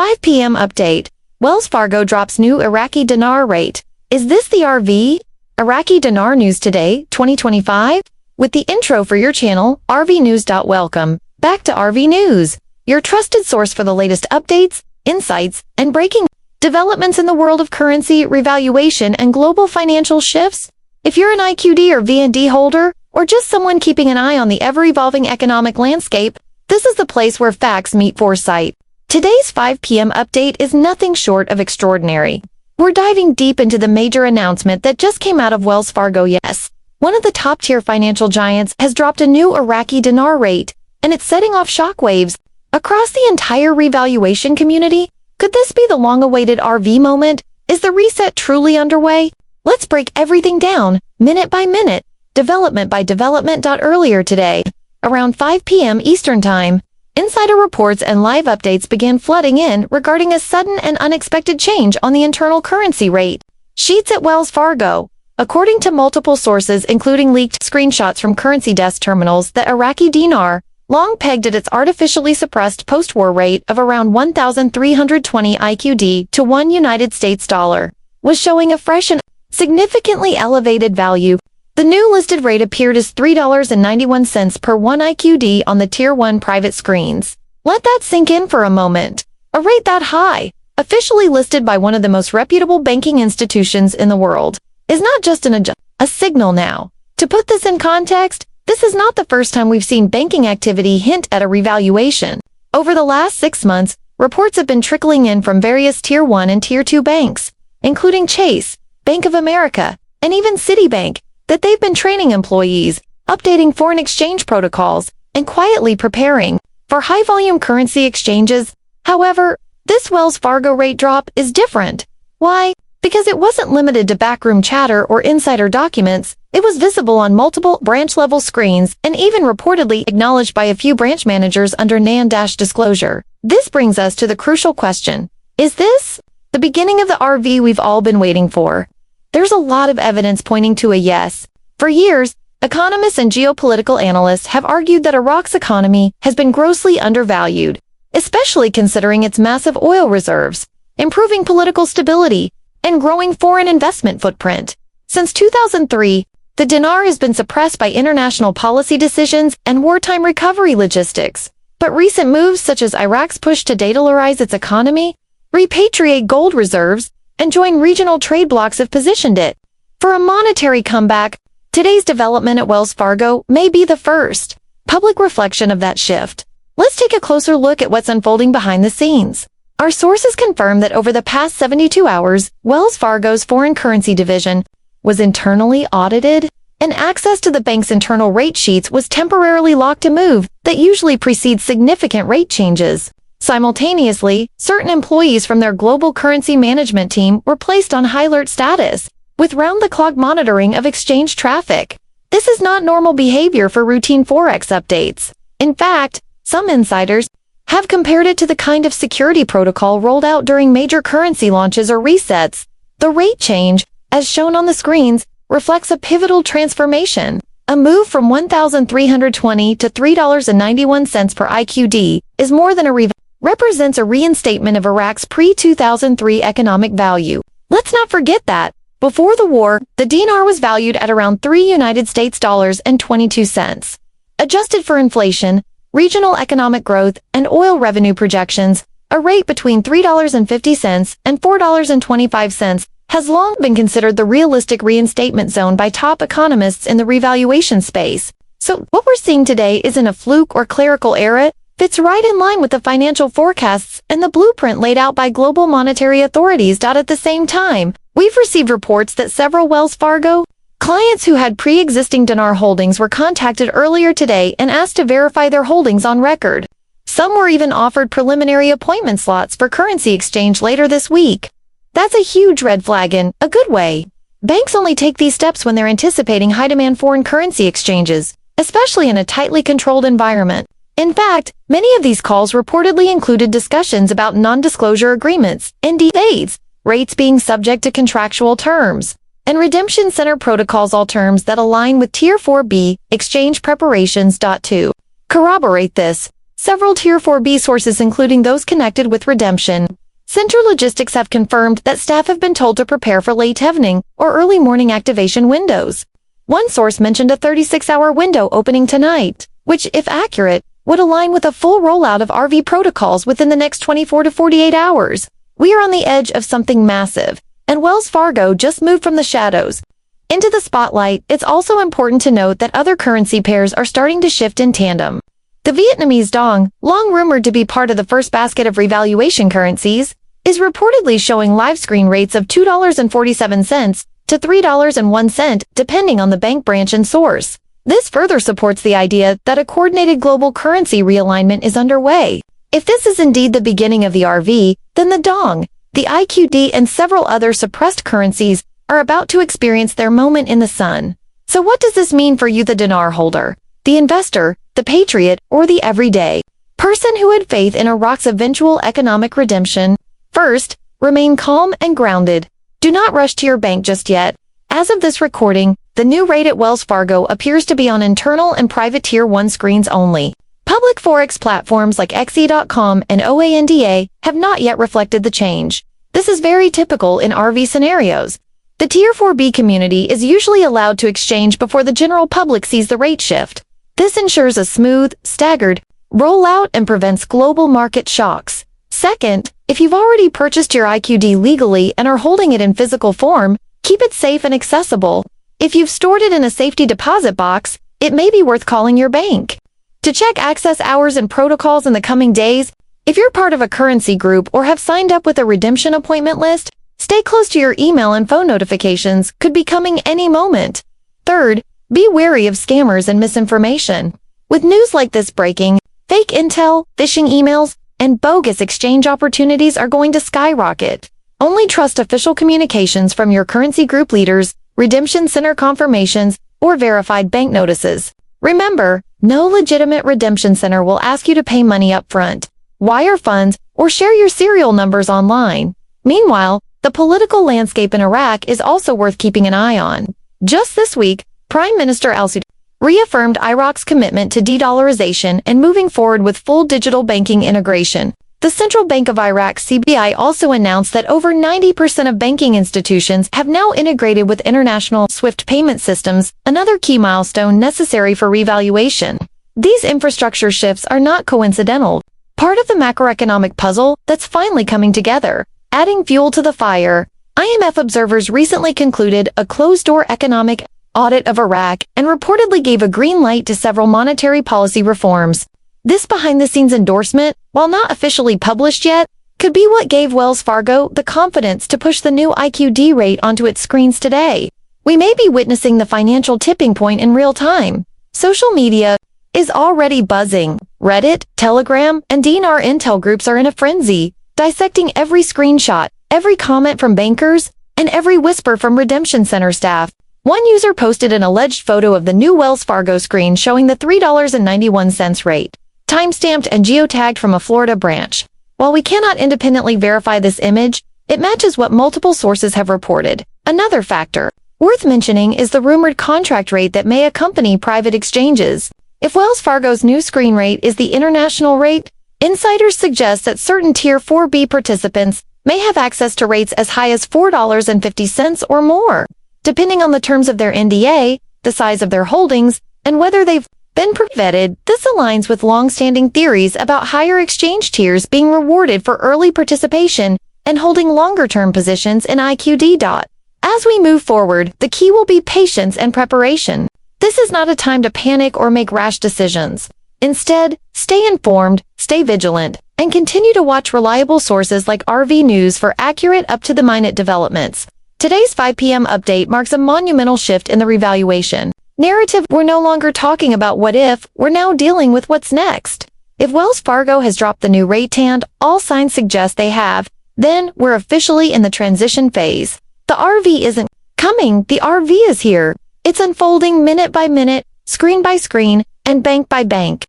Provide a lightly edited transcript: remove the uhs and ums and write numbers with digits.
5 p.m. update. Wells Fargo drops new Iraqi Dinar rate. Is this the RV? Iraqi Dinar News Today, 2025? With the intro for your channel, RV News. Welcome back to RV News, your trusted source for the latest updates, insights, and breaking developments in the world of currency, revaluation, and global financial shifts. If you're an IQD or VND holder, or just someone keeping an eye on the ever-evolving economic landscape, this is the place where facts meet foresight. Today's 5 p.m. update is nothing short of extraordinary. We're diving deep into the major announcement that just came out of Wells Fargo. Yes, one of the top-tier financial giants has dropped a new Iraqi dinar rate, and it's setting off shockwaves across the entire revaluation community. Could this be the long-awaited RV moment? Is the reset truly underway? Let's break everything down, minute by minute, development by development. Earlier today, around 5 p.m. Eastern Time, insider reports and live updates began flooding in regarding a sudden and unexpected change on the internal currency rate sheets at Wells Fargo. According to multiple sources, including leaked screenshots from currency desk terminals, the Iraqi dinar, long pegged at its artificially suppressed post-war rate of around 1,320 IQD to one United States dollar, was showing a fresh and significantly elevated value. The new listed rate appeared as $3.91 per 1 IQD on the Tier 1 private screens. Let that sink in for a moment. A rate that high, officially listed by one of the most reputable banking institutions in the world, is not just a signal now. To put this in context, this is not the first time we've seen banking activity hint at a revaluation. Over the last 6 months, reports have been trickling in from various Tier 1 and Tier 2 banks, including Chase, Bank of America, and even Citibank, that they've been training employees, updating foreign exchange protocols, and quietly preparing for high-volume currency exchanges. However, this Wells Fargo rate drop is different. Why? Because it wasn't limited to backroom chatter or insider documents. It was visible on multiple branch-level screens and even reportedly acknowledged by a few branch managers under non-disclosure. This brings us to the crucial question. Is this the beginning of the RV we've all been waiting for? There's a lot of evidence pointing to a yes. For years, economists and geopolitical analysts have argued that Iraq's economy has been grossly undervalued, especially considering its massive oil reserves, improving political stability, and growing foreign investment footprint. Since 2003, the dinar has been suppressed by international policy decisions and wartime recovery logistics. But recent moves such as Iraq's push to de-dollarize its economy, repatriate gold reserves, and join regional trade blocs have positioned it for a monetary comeback. Today's development at Wells Fargo may be the first public reflection of that shift. Let's take a closer look at what's unfolding behind the scenes. Our sources confirm that over the past 72 hours, Wells Fargo's foreign currency division was internally audited, and access to the bank's internal rate sheets was temporarily locked, a move that usually precedes significant rate changes. Simultaneously, certain employees from their global currency management team were placed on high alert status, with round-the-clock monitoring of exchange traffic. This is not normal behavior for routine Forex updates. In fact, some insiders have compared it to the kind of security protocol rolled out during major currency launches or resets. The rate change, as shown on the screens, reflects a pivotal transformation. A move from 1,320 to $3.91 per IQD is more than represents a reinstatement of Iraq's pre-2003 economic value. Let's not forget that, before the war, the dinar was valued at around $3.22. Adjusted for inflation, regional economic growth, and oil revenue projections, a rate between $3.50 and $4.25 has long been considered the realistic reinstatement zone by top economists in the revaluation space. So, what we're seeing today isn't a fluke or clerical error. Fits right in line with the financial forecasts and the blueprint laid out by global monetary authorities. At the same time, we've received reports that several Wells Fargo clients who had pre-existing dinar holdings were contacted earlier today and asked to verify their holdings on record. Some were even offered preliminary appointment slots for currency exchange later this week. That's a huge red flag in a good way. Banks only take these steps when they're anticipating high-demand foreign currency exchanges, especially in a tightly controlled environment. In fact, many of these calls reportedly included discussions about non-disclosure agreements, NDAs, rates being subject to contractual terms, and redemption center protocols, all terms that align with Tier 4B exchange preparations. To corroborate this, several Tier 4B sources including those connected with redemption center logistics have confirmed that staff have been told to prepare for late evening or early morning activation windows. One source mentioned a 36-hour window opening tonight, which, if accurate, would align with a full rollout of RV protocols within the next 24 to 48 hours. We are on the edge of something massive, and Wells Fargo just moved from the shadows into the spotlight. It's also important to note that other currency pairs are starting to shift in tandem. The Vietnamese dong, long rumored to be part of the first basket of revaluation currencies, is reportedly showing live screen rates of $2.47 to $3.01 depending on the bank branch and source. This further supports the idea that a coordinated global currency realignment is underway. If this is indeed the beginning of the RV, then the dong, the IQD, and several other suppressed currencies are about to experience their moment in the sun. So what does this mean for you, the dinar holder, the investor, the patriot, or the everyday person who had faith in Iraq's eventual economic redemption? First, remain calm and grounded. Do not rush to your bank just yet. As of this recording, the new rate at Wells Fargo appears to be on internal and private Tier 1 screens only. Public Forex platforms like xe.com and OANDA have not yet reflected the change. This is very typical in RV scenarios. The Tier 4B community is usually allowed to exchange before the general public sees the rate shift. This ensures a smooth, staggered rollout and prevents global market shocks. Second, if you've already purchased your IQD legally and are holding it in physical form, keep it safe and accessible. If you've stored it in a safety deposit box, it may be worth calling your bank to check access hours and protocols in the coming days. If you're part of a currency group or have signed up with a redemption appointment list, stay close to your email and phone notifications could be coming any moment. Third, be wary of scammers and misinformation. With news like this breaking, fake intel, phishing emails, and bogus exchange opportunities are going to skyrocket. Only trust official communications from your currency group leaders, redemption center confirmations, or verified bank notices. Remember, no legitimate redemption center will ask you to pay money up front, wire funds, or share your serial numbers online. Meanwhile, the political landscape in Iraq is also worth keeping an eye on. Just this week, Prime Minister al-Sudani reaffirmed Iraq's commitment to de-dollarization and moving forward with full digital banking integration. The Central Bank of Iraq (CBI) also announced that over 90% of banking institutions have now integrated with international SWIFT payment systems, another key milestone necessary for revaluation. These infrastructure shifts are not coincidental, part of the macroeconomic puzzle that's finally coming together. Adding fuel to the fire, IMF observers recently concluded a closed-door economic audit of Iraq and reportedly gave a green light to several monetary policy reforms. This behind-the-scenes endorsement, while not officially published yet, could be what gave Wells Fargo the confidence to push the new IQD rate onto its screens today. We may be witnessing the financial tipping point in real time. Social media is already buzzing. Reddit, Telegram, and Dinar Intel groups are in a frenzy, dissecting every screenshot, every comment from bankers, and every whisper from redemption center staff. One user posted an alleged photo of the new Wells Fargo screen showing the $3.91 rate, timestamped and geotagged from a Florida branch. While we cannot independently verify this image, it matches what multiple sources have reported. Another factor worth mentioning is the rumored contract rate that may accompany private exchanges. If Wells Fargo's new screen rate is the international rate, insiders suggest that certain Tier 4B participants may have access to rates as high as $4.50 or more. Depending on the terms of their NDA, the size of their holdings, and whether they've been pre-vetted, this aligns with long-standing theories about higher exchange tiers being rewarded for early participation and holding longer-term positions in IQD. As we move forward, the key will be patience and preparation. This is not a time to panic or make rash decisions. Instead, stay informed, stay vigilant, and continue to watch reliable sources like RV News for accurate, up-to-the-minute developments. Today's 5 p.m. update marks a monumental shift in the revaluation narrative. We're no longer talking about what if, we're now dealing with what's next. If Wells Fargo has dropped the new rate and all signs suggest they have, then we're officially in the transition phase. The RV isn't coming, the RV is here. It's unfolding minute by minute, screen by screen, and bank by bank.